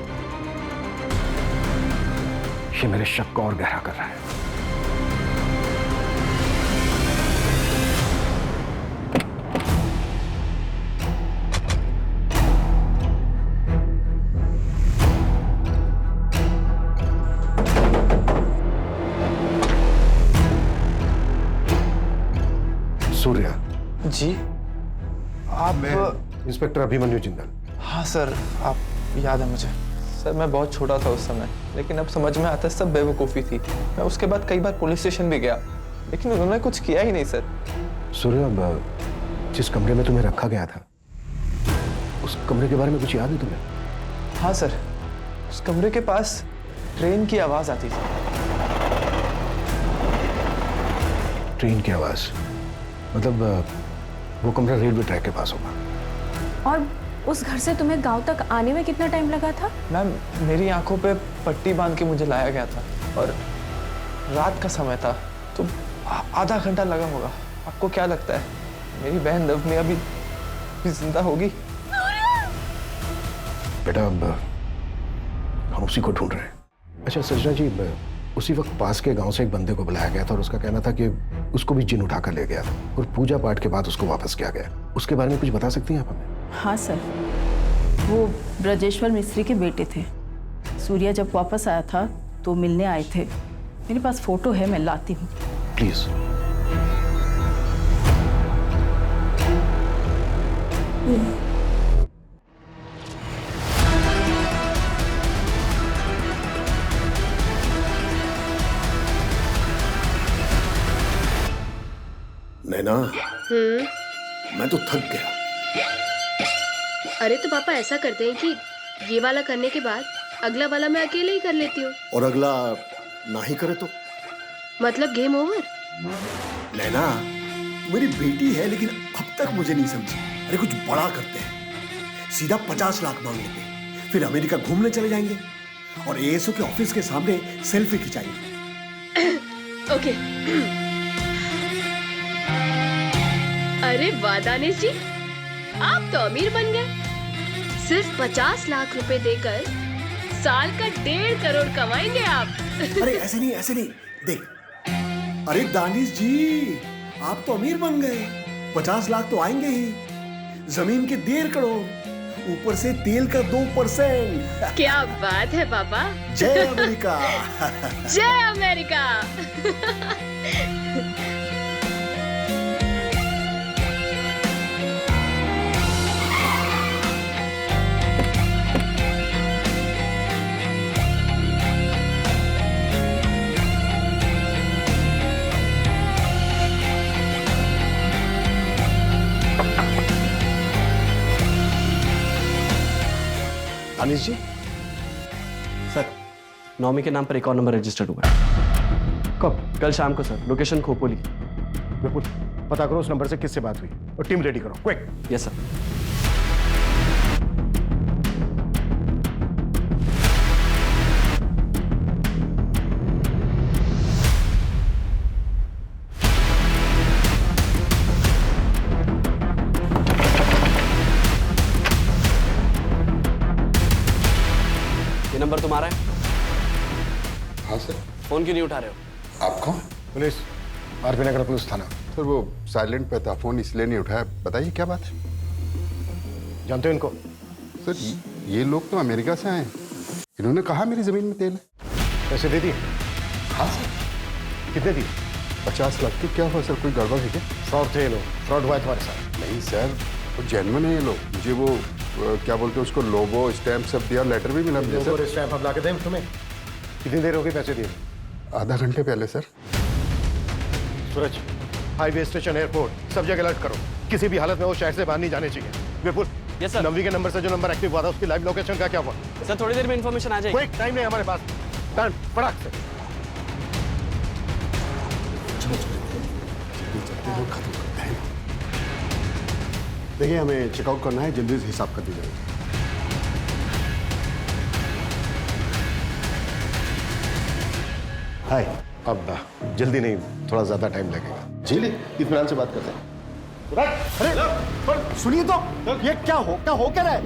[SPEAKER 10] ये मेरे शक को और गहरा कर रहा है। सूर्या
[SPEAKER 17] जी, आप?
[SPEAKER 10] इंस्पेक्टर अभिमन्यु जिंदल।
[SPEAKER 17] हाँ सर, आप याद है मुझे। सर मैं बहुत छोटा था उस समय, लेकिन अब समझ में आता है सब बेवकूफ़ी थी। मैं उसके बाद कई बार पुलिस स्टेशन भी गया, लेकिन उन्होंने कुछ किया ही नहीं सर।
[SPEAKER 10] सूर्या, जिस कमरे में तुम्हें रखा गया था, उस कमरे के बारे में कुछ याद है तुम्हें?
[SPEAKER 17] हाँ सर, उस कमरे के पास ट्रेन की आवाज़ आती थी।
[SPEAKER 10] ट्रेन की आवाज़? मतलब वो कमरा रेलवे ट्रैक के पास होगा।
[SPEAKER 3] और उस घर से तुम्हें गांव तक आने में कितना टाइम लगा था?
[SPEAKER 17] मैम, मेरी आंखों पे पट्टी बांध के मुझे लाया गया था और रात का समय था, तो आधा घंटा लगा होगा। आपको क्या लगता है मेरी बहन नवमी अभी जिंदा होगी?
[SPEAKER 10] बेटा, अब हम उसी को ढूंढ रहे हैं। अच्छा सजना जी, उसी वक्त पास के गांव से एक बंदे को बुलाया गया था और उसका कहना था कि उसको भी जिन उठाकर ले गया था और पूजा पाठ के बाद उसको वापस किया गया। उसके बारे में कुछ बता सकती हैं आप हमें?
[SPEAKER 1] हाँ सर, वो ब्रजेश्वर मिस्त्री के बेटे थे। सूर्या जब वापस आया था तो मिलने आए थे। मेरे पास फोटो है, मैं लाती हूँ।
[SPEAKER 10] प्लीज।
[SPEAKER 6] नैना, मैं तो थक गया।
[SPEAKER 3] अरे तो पापा ऐसा करते हैं कि ये वाला करने के बाद अगला वाला मैं अकेले ही कर लेती हूँ।
[SPEAKER 6] और अगला ना ही करे तो?
[SPEAKER 3] मतलब गेम ओवर?
[SPEAKER 6] नैना, मेरी बेटी है लेकिन अब तक मुझे नहीं समझी। अरे कुछ बड़ा करते हैं, सीधा 50 लाख मांग लेते हैं, फिर अमेरिका घूमने चले जाएंगे और एएसओ के ऑफिस के सामने सेल्फी खिंचाएंगे।
[SPEAKER 3] ओके। अरे वाह दानिश जी, आप तो अमीर बन गए। सिर्फ 50 लाख रुपए देकर साल का 1.5 करोड़ कमाएंगे आप।
[SPEAKER 6] अरे ऐसे नहीं, ऐसे नहीं, देख। अरे दानिश जी, आप तो अमीर बन गए, 50 लाख तो आएंगे ही। जमीन के 1.5 करोड़, ऊपर से तेल का 2%।
[SPEAKER 3] क्या बात है पापा।
[SPEAKER 6] जय अमेरिका।
[SPEAKER 3] जय अमेरिका।
[SPEAKER 6] अनिश जी,
[SPEAKER 13] सर नौमी के नाम पर एक और नंबर रजिस्टर्ड हुआ है।
[SPEAKER 10] कब?
[SPEAKER 13] कल शाम को सर, लोकेशन खोपोली।
[SPEAKER 10] बिल्कुल पता करो उस नंबर से किससे बात हुई और टीम रेडी करो, क्विक।
[SPEAKER 13] Yes sir. नंबर तुम्हारा है?
[SPEAKER 18] हाँ सर।
[SPEAKER 13] फोन क्यों नहीं उठा रहे हो?
[SPEAKER 18] आप कौन?
[SPEAKER 10] पुलिस, आरपी नगर पुलिस थाना।
[SPEAKER 18] सर वो साइलेंट पे था, फोन इसलिए नहीं उठाया। बताइए क्या बात है?
[SPEAKER 10] जानते हो इनको?
[SPEAKER 18] सर ये लोग तो अमेरिका से आए, इन्होंने कहा मेरी जमीन में तेल है।
[SPEAKER 10] पैसे दे दिए?
[SPEAKER 18] हाँ सर।
[SPEAKER 10] कितने दिए?
[SPEAKER 18] 50 लाख की। क्या हुआ सर, कोई गड़बड़ है क्या?
[SPEAKER 10] फ्रॉड थे ये लोग, फ्रॉड हुआ है तुम्हारे साथ।
[SPEAKER 18] नहीं सर, वो जेन्युइन है ये लोग। मुझे वो क्या बोलते हैं उसको, लोगो स्टैम्प सब दिया, लेटर भी मिला मुझे सर।
[SPEAKER 10] लोगो स्टैम्प अब ला के दें तुम्हें? कितनी देर हो गई पैसे दिए?
[SPEAKER 18] आधा घंटे पहले सर।
[SPEAKER 10] सूरज, हाईवे स्टेशन, एयरपोर्ट, सब जगह अलर्ट करो। किसी भी हालत में वो शहर से बाहर नहीं जाने चाहिए। विपुल,
[SPEAKER 13] यस सर।
[SPEAKER 10] नवी के नंबर से जो नंबर एक्टिव हुआ था उसकी लाइव लोकेशन का क्या हुआ?
[SPEAKER 13] सर थोड़ी देर में इंफॉर्मेशन आ जाएगी।
[SPEAKER 10] कोई टाइम नहीं हमारे पास। डन, फटाक से।
[SPEAKER 6] देखिए हमें चेकआउट करना है, जल्दी से हिसाब कर दीजिए। हाय।
[SPEAKER 10] अब जल्दी नहीं, थोड़ा ज्यादा टाइम लगेगा।
[SPEAKER 6] चलिए इत्मीनान से बात करते हैं। अरे सुनिए तो, ये क्या हो क्या रहा है?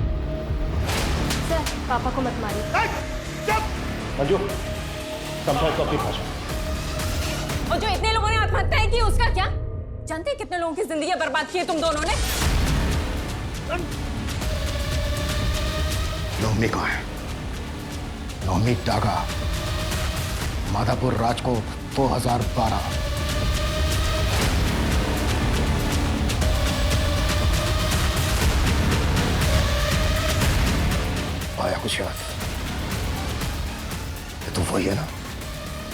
[SPEAKER 3] सर पापा को मत मारिए।
[SPEAKER 10] मंजू, संपर्क अपनी भाषा।
[SPEAKER 19] और जो इतने लोगों ने आत्महत्या की उसका क्या? जानते हैं कितने लोगों की जिंदगी बर्बाद की है तुम दोनों ने?
[SPEAKER 10] नौमी कहाँ है? नौमी डागा, माधापुर, राजकोट, 2012। आया कुछ याद? ये तो वही है ना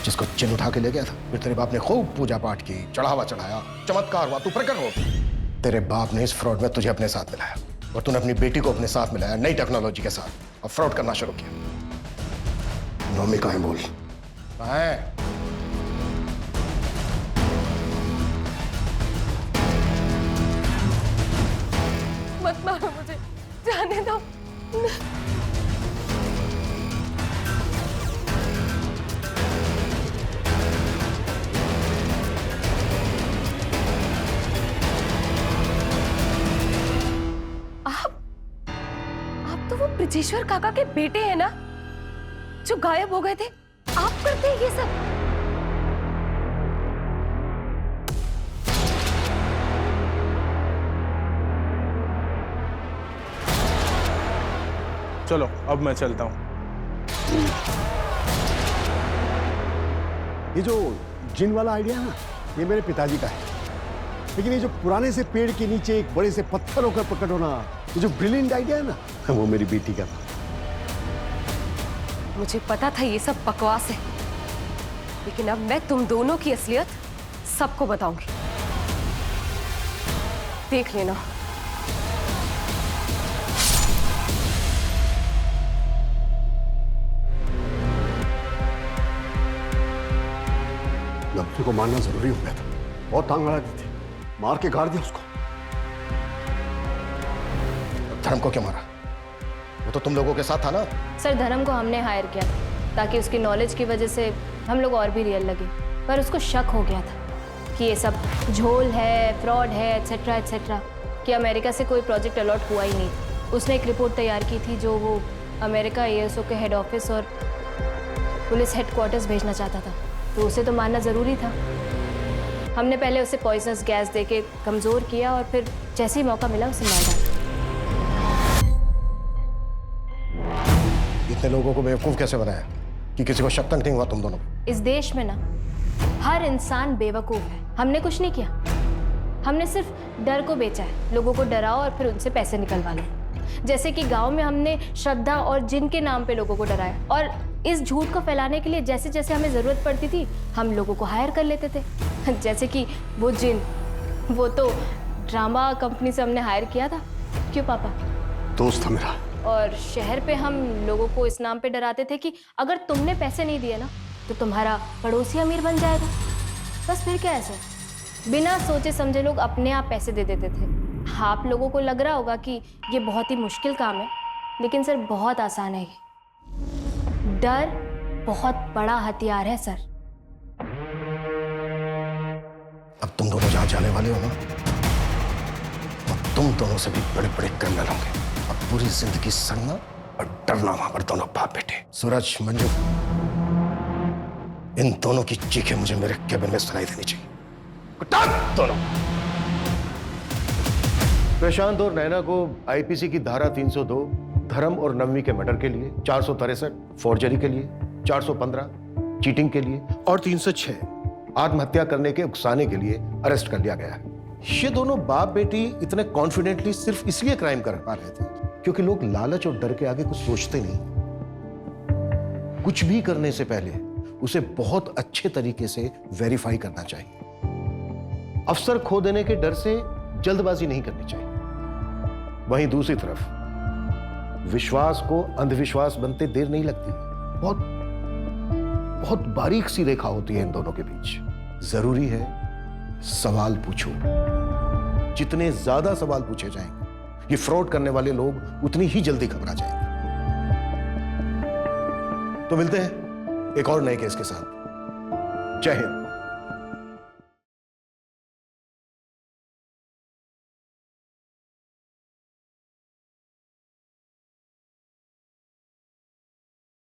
[SPEAKER 10] जिसको चिन्ह उठा के ले गया था। फिर तेरे बाप ने खूब पूजा पाठ की, चढ़ावा चढ़ाया, चमत्कार हुआ, तू प्रकट हो। तेरे बाप ने इस फ्रॉड में तुझे अपने साथ मिलाया और तूने अपनी बेटी को अपने साथ मिलाया नई टेक्नोलॉजी के साथ और फ्रॉड करना शुरू किया। नौमी कहाँ है बोल? कहाँ है?
[SPEAKER 19] मत मारो मुझे, जाने दो। आप तो वो ब्रजेश्वर काका के बेटे हैं ना, जो गायब हो गए थे? आप करते हैं ये सब?
[SPEAKER 17] चलो अब मैं चलता हूँ।
[SPEAKER 6] ये जो जिन वाला आइडिया है ना, ये मेरे पिताजी का है। लेकिन ये जो पुराने से पेड़ के नीचे एक बड़े से पत्थर होकर प्रकट होना, ये जो ब्रिलियंट आइडिया है ना, वो मेरी बेटी का था।
[SPEAKER 19] मुझे पता था ये सब बकवास है, लेकिन अब मैं तुम दोनों की असलियत सबको बताऊंगी। देख लेना।
[SPEAKER 6] लड़की को मारना जरूरी हो गया था। बहुत टांग अड़ा दी थी, मार के गाड़ दिया उसको।
[SPEAKER 10] धर्म को क्यों मारा? वो तो तुम लोगों के साथ था ना?
[SPEAKER 3] सर धर्म को हमने हायर किया था ताकि उसकी नॉलेज की वजह से हम लोग और भी रियल लगे, पर उसको शक हो गया था कि ये सब झोल है, फ्रॉड है, एटसेट्रा एटसेट्रा, कि अमेरिका से कोई प्रोजेक्ट अलॉट हुआ ही नहीं। उसने एक रिपोर्ट तैयार की थी जो वो अमेरिका ASO के हेड ऑफिस और पुलिस हेडक्वार्टर्स भेजना चाहता था, तो उसे तो मारना ज़रूरी था। हमने पहले उसे पॉइजनस गैस देके कमज़ोर किया और फिर जैसे ही मौका मिला उसे मार डाला।
[SPEAKER 10] इतने लोगों को बेवकूफ कैसे बनाया कि किसी को शक तक नहीं हुआ तुम दोनों?
[SPEAKER 3] इस देश में ना हर इंसान बेवकूफ है। हमने कुछ नहीं किया, हमने सिर्फ डर को बेचा है। लोगों को डराओ और फिर उनसे पैसे निकलवा लो। जैसे कि गांव में हमने श्रद्धा और जिन के नाम पे लोगों को डराया, और इस झूठ को फैलाने के लिए जैसे जैसे हमें जरूरत पड़ती थी हम लोगों को हायर कर लेते थे। जैसे कि वो जिन, वो तो ड्रामा कंपनी से हमने हायर किया था। क्यों पापा?
[SPEAKER 6] दोस्त था मेरा।
[SPEAKER 3] और शहर पे हम लोगों को इस नाम पे डराते थे कि अगर तुमने पैसे नहीं दिए ना तो तुम्हारा पड़ोसी अमीर बन जाएगा। बस फिर क्या, ऐसे बिना सोचे समझे लोग अपने आप पैसे दे देते थे। आप लोगों को लग रहा होगा कि ये बहुत ही मुश्किल काम है, लेकिन सर बहुत आसान है ये। डर बहुत बड़ा हथियार है सर।
[SPEAKER 10] अब तुम दोनों जहां जाने वाले हो ना, अब तुम दोनों से भी बड़े बड़े क्रिमिनल होंगे। अब पूरी जिंदगी सड़ना और डरना वहां पर दोनों बाप बेटे। सूरज, मंजू, इन दोनों की चीखें मुझे मेरे केबिन में सुनाई देनी चाहिए। दोनों। प्रशांत और नैना को आईपीसी की धारा 302 धर्म और नवमी के मर्डर के लिए, 463 फोर्जरी के लिए, 415 चीटिंग के लिए और 306 आत्महत्या करने के उकसाने के लिए अरेस्ट कर लिया गया है। ये दोनों बाप बेटी इतने कॉन्फिडेंटली सिर्फ इसलिए क्राइम कर पा रहे थे क्योंकि लोग लालच और डर के आगे कुछ सोचते नहीं। कुछ भी करने से पहले उसे बहुत अच्छे तरीके से वेरीफाई करना चाहिए। अफसर खो देने के डर से जल्दबाजी नहीं करनी चाहिए। वहीं दूसरी तरफ विश्वास को अंधविश्वास बनते देर नहीं लगती। बहुत बारीक सी रेखा होती है इन दोनों के बीच। जरूरी है सवाल पूछो। जितने ज्यादा सवाल पूछे जाएंगे, ये फ्रॉड करने वाले लोग उतनी ही जल्दी घबरा जाएंगे। तो मिलते हैं एक और नए केस के साथ। जय हिंद।